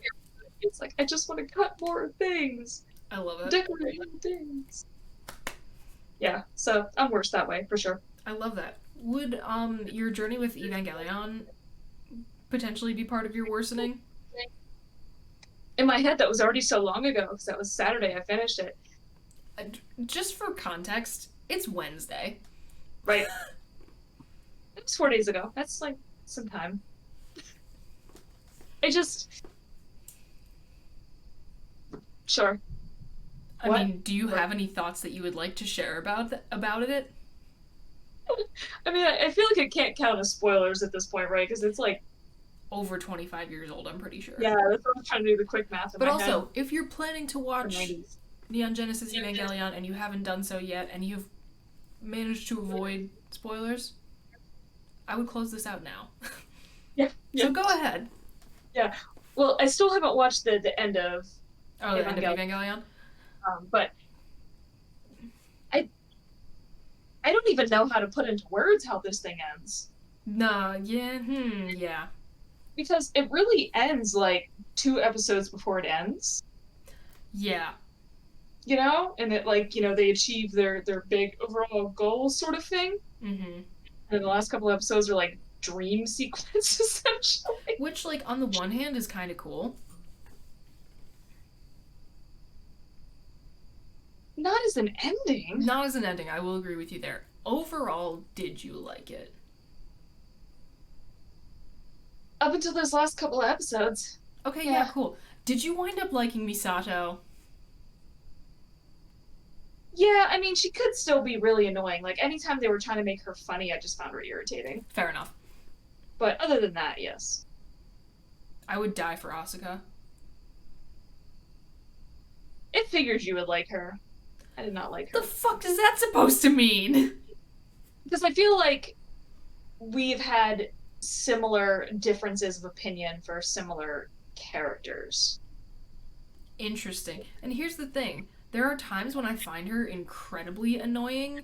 It's like I just want to cut more things, I love it. decorate more things. Yeah, so I'm worse that way for sure. I love that. Would your journey with Evangelion potentially be part of your worsening? In my head, that was already so long ago because that was Saturday. I finished it. Just for context, it's Wednesday. Right. It was 4 days ago. That's like some time. I just. Sure. I What? mean, do you have any thoughts that you would like to share about it? I mean, I feel like it can't count as spoilers at this point, right? Because it's like. Over 25 years old, I'm pretty sure. Yeah, that's what I'm trying to do the quick math in But my also, head. if you're planning to watch Neon Genesis Evangelion and you haven't done so yet and you've managed to avoid spoilers, I would close this out now. Yeah. So go ahead. Yeah. Well, I still haven't watched the end of. Oh, the end of Evangelion? But I don't even know how to put into words how this thing ends. Nah, yeah, yeah. Because it really ends like 2 episodes before it ends. Yeah. And it they achieve their big overall goal sort of thing. Mm-hmm. And the last couple episodes are like dream sequence essentially. Which, like, on the one hand is kind of cool. Not as an ending. Not as an ending, I will agree with you there. Overall, did you like it? Up until those last couple of episodes. Okay, yeah, cool. Did you wind up liking Misato? Yeah, I mean, she could still be really annoying. Like, anytime they were trying to make her funny, I just found her irritating. Fair enough. But other than that, yes. I would die for Asuka. It figured you would like her. I did not like her. The fuck is that supposed to mean? Because I feel like we've had similar differences of opinion for similar characters. Interesting. And here's the thing. There are times when I find her incredibly annoying,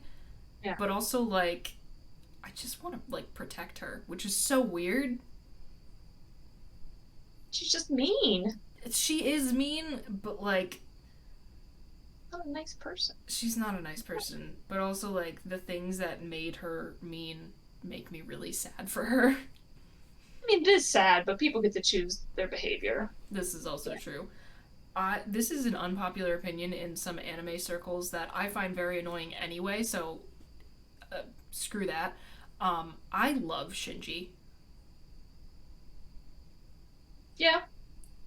but also, like, I just want to like protect her, which is so weird. She's just mean. She is mean, but like Not a nice person. she's not a nice person. But also like the things that made her mean make me really sad for her. I mean, it is sad, but people get to choose their behavior. This is also true. This is an unpopular opinion in some anime circles that I find very annoying anyway, so screw that. I love Shinji. Yeah.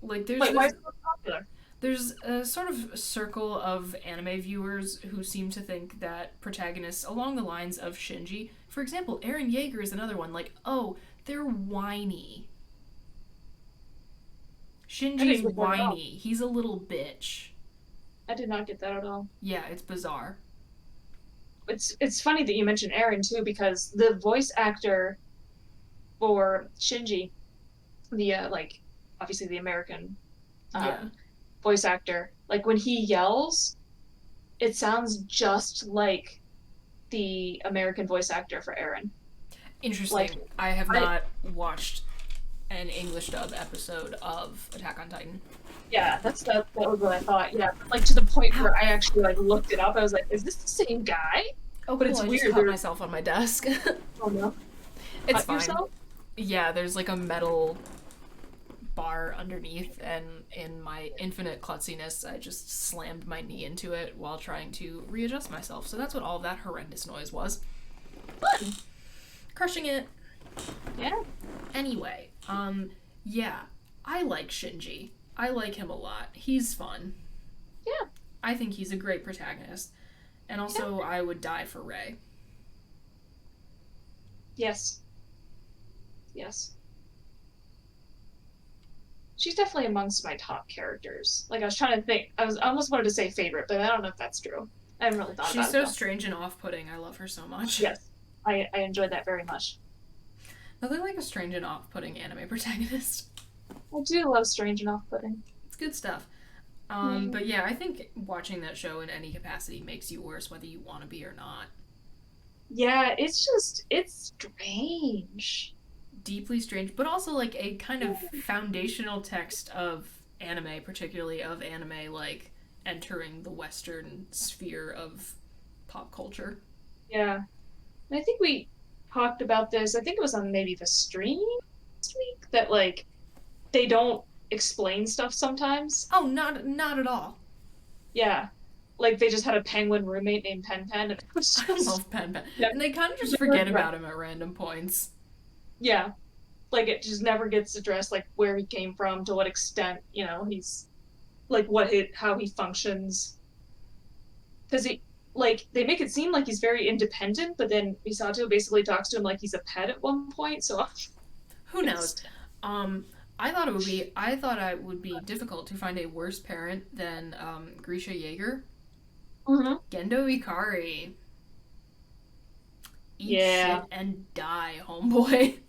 Like, there's Wait, why this, is it so popular? there's a sort of circle of anime viewers who seem to think that protagonists along the lines of Shinji, for example, Eren Yeager is another one, like, oh, they're whiny. Shinji's whiny. He's a little bitch. I did not get that at all. Yeah, it's bizarre. It's funny that you mentioned Aaron too, because the voice actor for Shinji, the like obviously the American Yeah. voice actor, like when he yells, it sounds just like the American voice actor for Aaron. Interesting. Like I have I not watched an English dub episode of Attack on Titan. yeah, that was what I thought. Yeah, like to the point Ow. where I actually like looked it up. I was like, is this the same guy? Oh, But cool. it's I weird. just caught myself on my desk. Oh no, It's cut fine. yourself? Yeah, there's like a metal bar underneath, and in my infinite klutziness, I just slammed my knee into it while trying to readjust myself. So that's what all of that horrendous noise was. Fun. Crushing it. Yeah. Anyway, yeah, I like Shinji. I like him a lot. He's fun. Yeah. I think he's a great protagonist. And also, I would die for Rei. Yes. Yes. She's definitely amongst my top characters. Like I was trying to think, I almost wanted to say favorite, but I don't know if that's true. I haven't really thought She's about it so though. strange and off-putting. I love her so much. Yes, I enjoyed that very much. Nothing like a strange and off-putting anime protagonist. I do love strange and off-putting. It's good stuff. But yeah, I think watching that show in any capacity makes you worse whether you want to be or not. Yeah, it's strange. Deeply strange, but also like a kind of foundational text of anime, particularly of anime like entering the Western sphere of pop culture. Yeah, and I think we talked about this. I think it was on maybe the stream last week that like they don't explain stuff sometimes. Oh, not at all. Yeah, like they just had a penguin roommate named Pen Pen, and it was I just love Pen Pen. yeah, And they kind of just forget about him at random points. yeah, like it just never gets addressed, like where he came from, to what extent, he's like how he functions. Because he like they make it seem like he's very independent, but then Misato basically talks to him like he's a pet at one point. So Who knows? Um, I thought it would be difficult to find a worse parent than Grisha Yeager. Mhm. Gendo Ikari. Eat Yeah. shit and die, homeboy.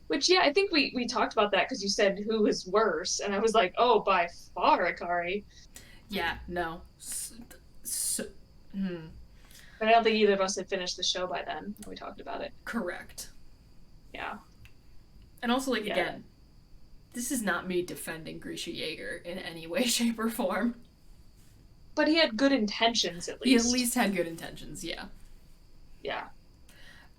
Which yeah, I think we talked about that because you said who was worse, and I was like, oh, by far Akari. Yeah, no. But I don't think either of us had finished the show by then when we talked about it. Correct. Yeah. And also, like, Yeah. again, this is not me defending Grisha Yeager in any way, shape, or form. But he had good intentions at He least. at least had good intentions, yeah. Yeah.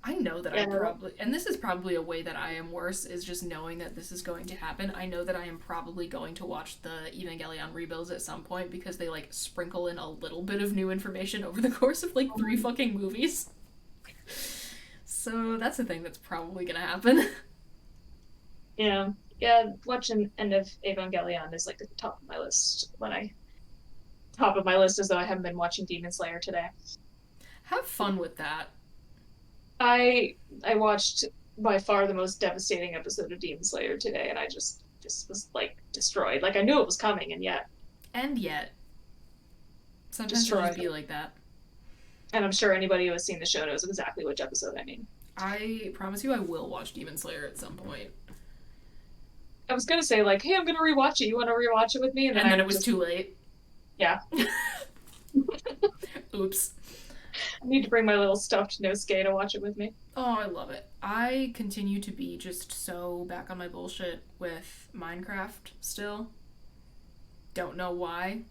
I know that Yeah, I no. probably, and this is probably a way that I am worse, is just knowing that this is going to happen. I know that I am probably going to watch the Evangelion rebuilds at some point because they, like, sprinkle in a little bit of new information over the course of, like, 3 fucking movies. So that's a thing that's probably gonna happen. Yeah. Yeah, watching End of Evangelion is like the top of my list top of my list as though I haven't been watching Demon Slayer today. Have fun with that. I watched by far the most devastating episode of Demon Slayer today, and I just was like destroyed. Like I knew it was coming, and yet And yet, sometimes it'll just be like that. And I'm sure anybody who has seen the show knows exactly which episode I mean. I promise you I will watch Demon Slayer at some point. I was gonna say like, hey, I'm gonna rewatch it. You want to rewatch it with me? And then it was too late. Yeah. Oops. I need to bring my little stuffed Nosuke to watch it with me. Oh, I love it. I continue to be just so back on my bullshit with Minecraft still. Don't know why.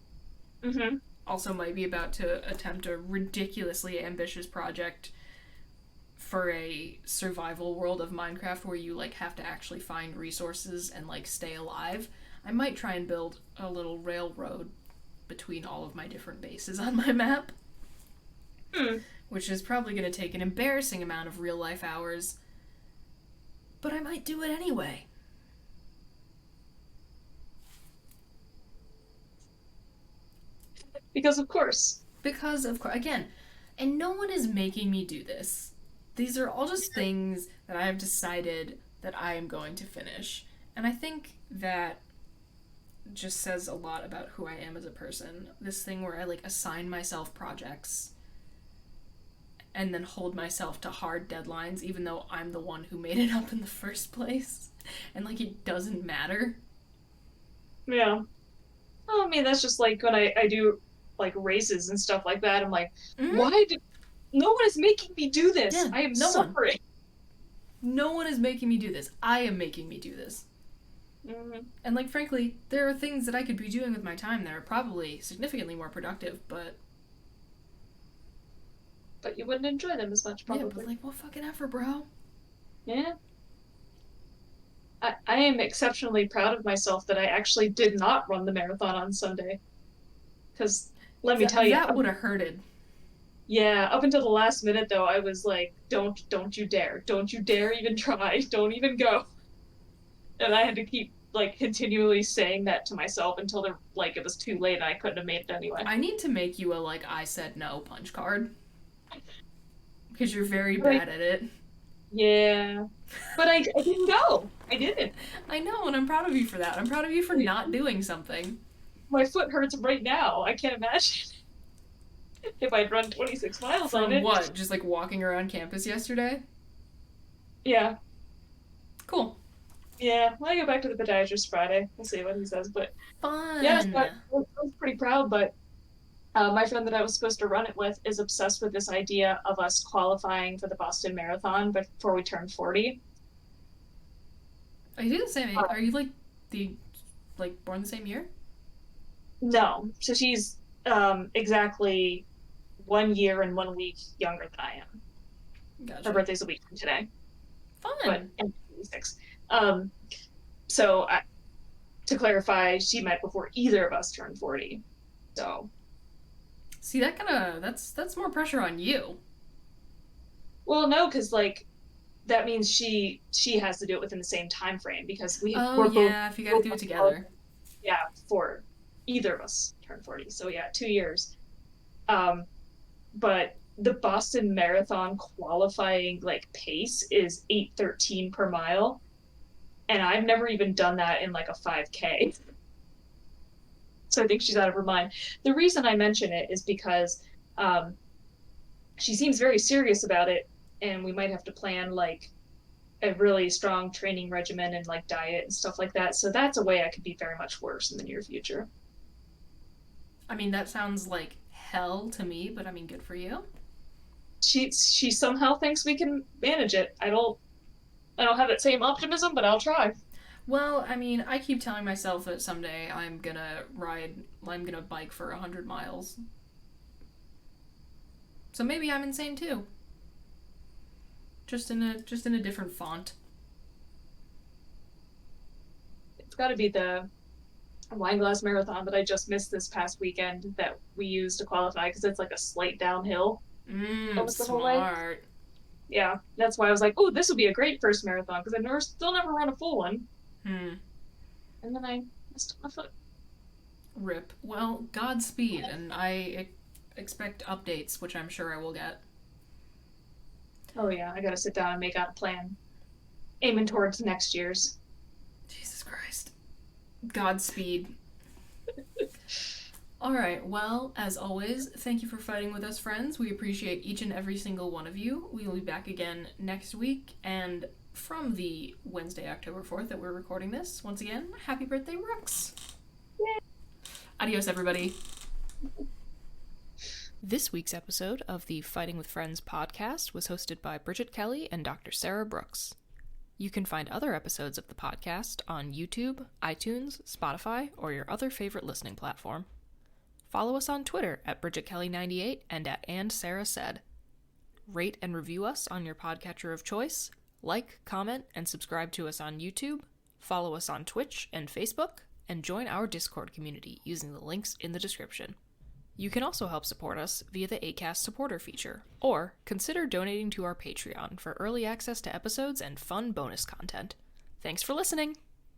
Mm-hmm. Also, might be about to attempt a ridiculously ambitious project for a survival world of Minecraft where you like have to actually find resources and like stay alive. I might try and build a little railroad between all of my different bases on my map, Hmm. which is probably going to take an embarrassing amount of real life hours, but I might do it anyway. Because of course. Because, of course, again, and no one is making me do this. These are all just things that I have decided that I am going to finish. And I think that just says a lot about who I am as a person. This thing where I like assign myself projects and then hold myself to hard deadlines, even though I'm the one who made it up in the first place. And like it doesn't matter. Yeah. Well, I mean, that's just like when I do like races and stuff like that. I'm like, Mm-hmm. why did no one is making me do this? Yeah, I am no one. suffering. No one is making me do this. I am making me do this. Mm-hmm. And like frankly, there are things that I could be doing with my time that are probably significantly more productive, but But you wouldn't enjoy them as much, yeah, but probably. like what fucking effort, bro? Yeah. I am exceptionally proud of myself that I actually did not run the marathon on Sunday. Because let me tell you, That would have hurted. yeah, up until the last minute though, I was like, don't you dare. Don't you dare even try. Don't even go. And I had to keep like continually saying that to myself until it was too late and I couldn't have made it anyway. I need to make you a like I said no punch card because you're very But bad at it. yeah. But I didn't go. I didn't. I know, and I'm proud of you for that. I'm proud of you for not doing something. My foot hurts right now. I can't imagine if I'd run 26 miles on From it. what? Just like walking around campus yesterday? Yeah. Cool. Yeah. When I go back to the podiatrist Friday, we'll see what he says. But yeah, so Fun. I was pretty proud. But my friend that I was supposed to run it with is obsessed with this idea of us qualifying for the Boston Marathon before we turn 40. Are you the same Uh, age? Are you the like born the same year? no. So she's exactly 1 year and 1 week younger than I am. Her Gotcha. birthday's a week from today, but Fun. I'm 26. Um, so to clarify, she met before either of us turned 40. So, See that kind of that's more pressure on you. well, no, because like that means she has to do it within the same time frame because Oh we're both yeah, if you got to do it together. yeah before either of us turn 40. So yeah, 2 years. Um, but the Boston Marathon qualifying like pace is 8:13 per mile, and I've never even done that in like a 5K. So I think she's out of her mind. The reason I mention it is because um, she seems very serious about it, and we might have to plan like a really strong training regimen and like diet and stuff like that. So that's a way I could be very much worse in the near future. I mean, that sounds like hell to me, but I mean, good for you. She somehow thinks we can manage it. I don't have that same optimism, but I'll try. Well, I mean, I keep telling myself that someday I'm gonna bike for 100 miles. So maybe I'm insane too, just in a different font. It's got to be the wine glass marathon that I just missed this past weekend that we used to qualify because it's like a slight downhill almost the whole way. Smart. Yeah, that's why I was like, oh, this would be a great first marathon because still never run a full one. Hmm. And then I messed up my foot. Rip. Well, Godspeed, and I expect updates, which I'm sure I will get. Oh yeah, I gotta sit down and make out a plan, aiming towards next year's. Jesus Christ. Godspeed. All right. Well, as always, thank you for fighting with us, friends. We appreciate each and every single one of you. We will be back again next week. And from the Wednesday, October 4th that we're recording this, once again, happy birthday, Brooks. Yay. Adios, everybody. This week's episode of the Fighting with Friends podcast was hosted by Bridget Kelly and Dr. Sarah Brooks. You can find other episodes of the podcast on YouTube, iTunes, Spotify, or your other favorite listening platform. Follow us on Twitter at BridgetKelly98 and at AndSarahSaid. Rate and review us on your podcatcher of choice. Like, comment, and subscribe to us on YouTube. Follow us on Twitch and Facebook, and join our Discord community using the links in the description. You can also help support us via the Acast supporter feature, or consider donating to our Patreon for early access to episodes and fun bonus content. Thanks for listening!